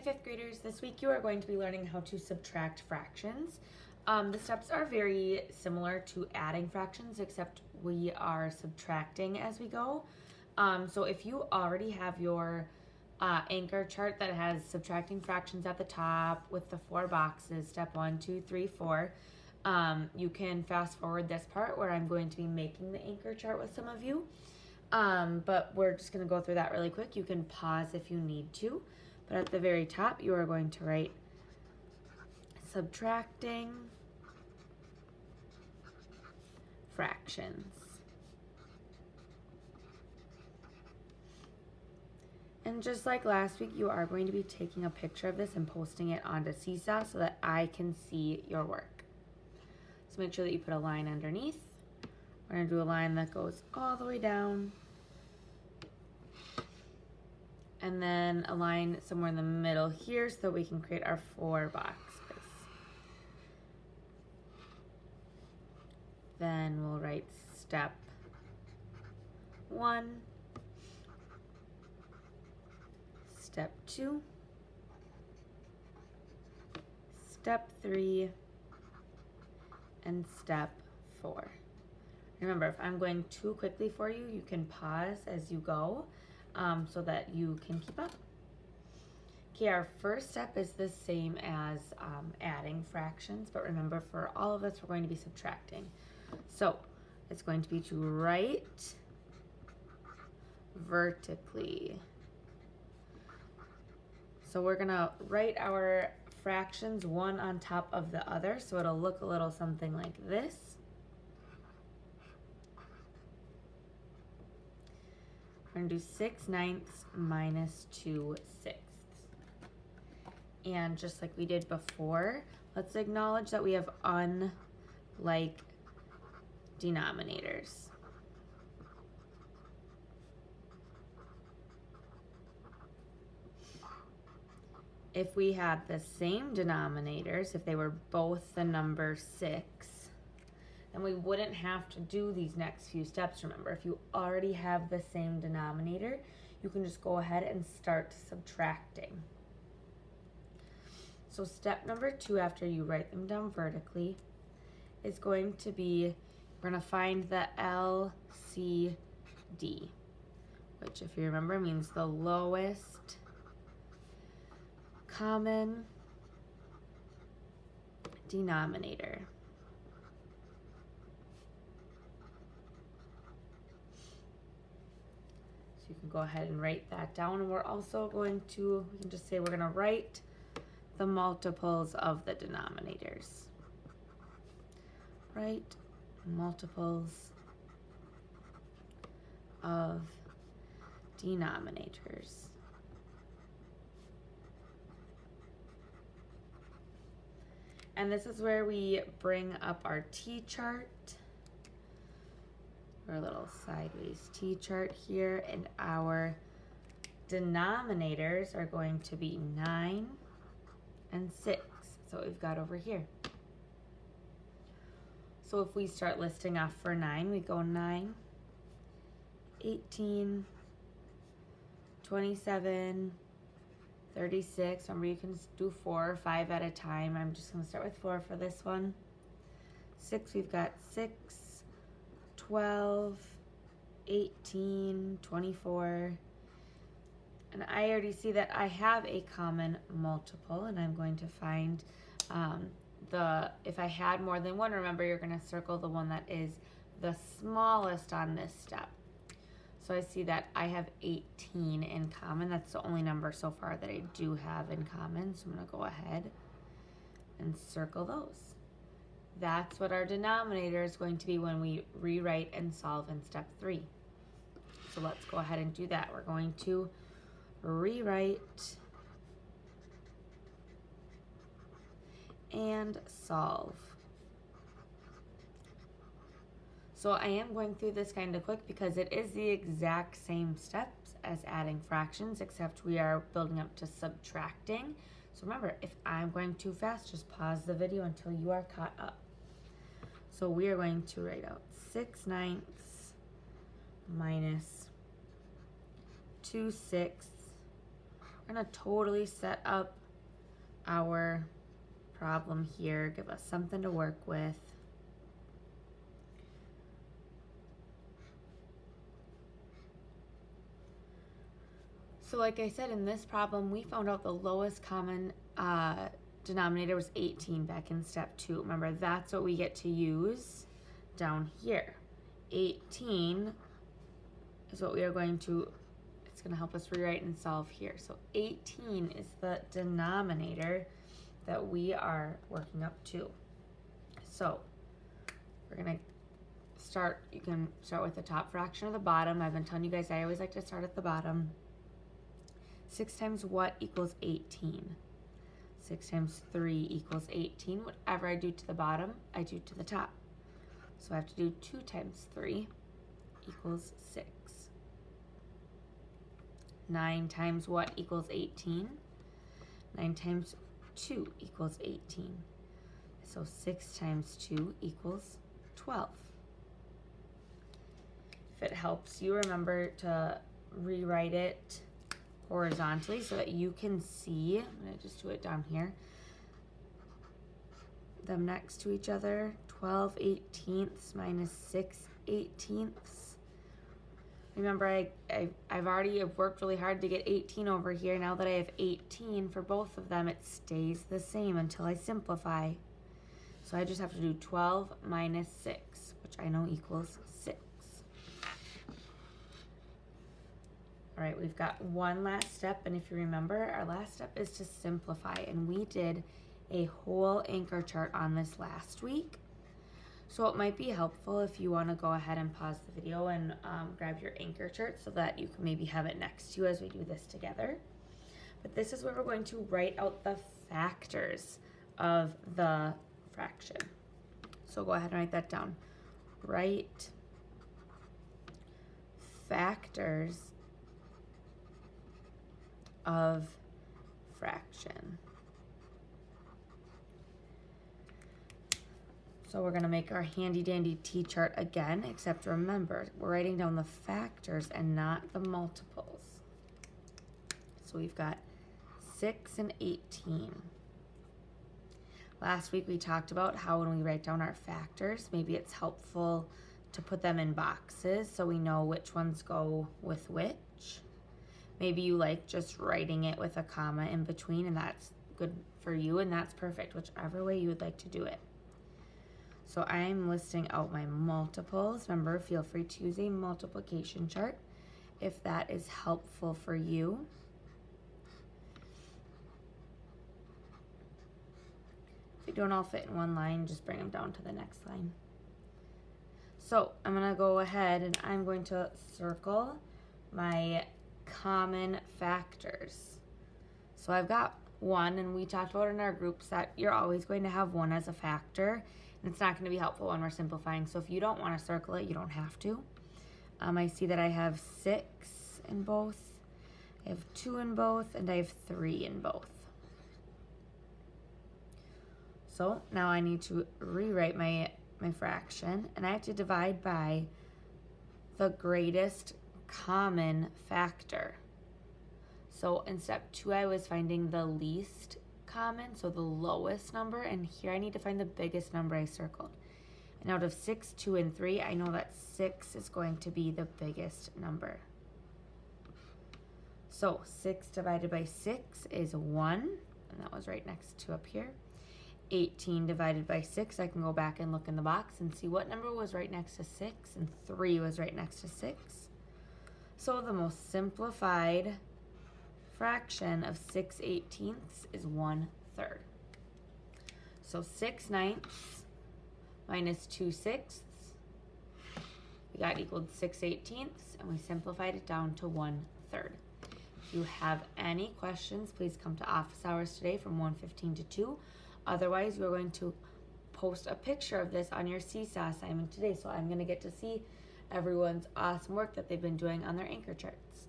fifth graders. This week you are going to be learning how to subtract fractions. The steps are very similar to adding fractions, except we are subtracting as we go. So if you already have your anchor chart that has subtracting fractions at the top with the 4 boxes, step 1, 2, 3, 4, you can fast forward this part where I'm going to be making the anchor chart with some of you. But we're just going to go through that really quick. You can pause if you need to. But at the very top, you are going to write subtracting fractions. And just like last week, you are going to be taking a picture of this and posting it onto Seesaw so that I can see your work. So make sure that you put a line underneath. We're going to do a line that goes all the way down. And then a line somewhere in the middle here so that we can create our 4 boxes. Then we'll write step 1, step 2, step 3, and step 4. Remember, if I'm going too quickly for you, you can pause as you go so that you can keep up. Okay, our first step is the same as adding fractions, but remember, for all of us, we're going to be subtracting. So it's going to be to write vertically. So we're going to write our fractions one on top of the other, so it'll look a little something like this. We're going to do 6/9 minus 2/6. And just like we did before, let's acknowledge that we have unlike denominators. If we had the same denominators, if they were both the number 6, then we wouldn't have to do these next few steps. Remember, if you already have the same denominator, you can just go ahead and start subtracting. So step number 2, after you write them down vertically, is going to be, we're going to find the LCD, which, if you remember, means the lowest common denominator. So you can go ahead and write that down. And we're also going to, we can just say we're going to write the multiples of the denominators. Write multiples of denominators. And this is where we bring up our T-chart, our little sideways T-chart here, and our denominators are going to be 9 and 6. So what we've got over here. So if we start listing off for 9, we go 9, 18, 27, 36. Remember, you can do 4 or 5 at a time. I'm just going to start with 4 for this one. 6, we've got 6, 12, 18, 24. And I already see that I have a common multiple, and I'm going to find if I had more than one, remember, you're going to circle the one that is the smallest on this step. So I see that I have 18 in common. That's the only number so far that I do have in common. So I'm going to go ahead and circle those. That's what our denominator is going to be when we rewrite and solve in step 3. So let's go ahead and do that. We're going to rewrite and solve. So I am going through this kind of quick because it is the exact same steps as adding fractions, except we are building up to subtracting. So remember, if I'm going too fast, just pause the video until you are caught up. So we are going to write out 6/9 minus 2/6, We're gonna totally set up our problem here, give us something to work with. So like I said, in this problem, we found out the lowest common denominator was 18 back in step 2. Remember, that's what we get to use down here. 18 is what we are going to, it's going to help us rewrite and solve here. So 18 is the denominator that we are working up to. So we're going to start, you can start with the top fraction or the bottom. I've been telling you guys I always like to start at the bottom. 6 times what equals 18? 6 times 3 equals 18. Whatever I do to the bottom, I do to the top. So I have to do 2 times 3 equals 6. 9 times what equals 18? 9 times 2 equals 18. So 6 times 2 equals 12. If it helps you, remember to rewrite it horizontally so that you can see, I'm going to just do it down here, them next to each other. 12/18 minus 6/18. Remember, I've already worked really hard to get 18 over here. Now that I have 18 for both of them, it stays the same until I simplify. So I just have to do 12 minus 6, which I know equals 6. All right, we've got one last step, and if you remember, our last step is to simplify, and we did a whole anchor chart on this last week. So it might be helpful if you want to go ahead and pause the video and grab your anchor chart so that you can maybe have it next to you as we do this together. But this is where we're going to write out the factors of the fraction. So go ahead and write that down. Write factors of fraction. So we're going to make our handy dandy T-chart again, except remember, we're writing down the factors and not the multiples. So we've got 6 and 18. Last week we talked about how when we write down our factors, maybe it's helpful to put them in boxes so we know which ones go with which. Maybe you like just writing it with a comma in between, and that's good for you, and that's perfect, whichever way you would like to do it. So I'm listing out my multiples. Remember, feel free to use a multiplication chart if that is helpful for you. If they don't all fit in one line, just bring them down to the next line. So I'm going to go ahead and I'm going to circle my common factors. So I've got 1, and we talked about in our groups that you're always going to have 1 as a factor. And it's not going to be helpful when we're simplifying. So if you don't want to circle it, you don't have to. I see that I have 6 in both, I have 2 in both, and I have 3 in both. So now I need to rewrite my fraction, and I have to divide by the greatest common factor. So in step 2, I was finding the least common, so the lowest number, and here I need to find the biggest number I circled. And out of 6, 2, and 3, I know that 6 is going to be the biggest number. So 6 divided by 6 is 1, and that was right next to up here. 18 divided by 6, I can go back and look in the box and see what number was right next to 6, and 3 was right next to 6. So the most simplified fraction of 6/18 is 1/3. So 6/9 minus 2/6, we got equaled 6/18, and we simplified it down to 1/3. If you have any questions, please come to office hours today from 1:15 to 2. Otherwise, we're going to post a picture of this on your Seesaw assignment today, so I'm going to get to see everyone's awesome work that they've been doing on their anchor charts.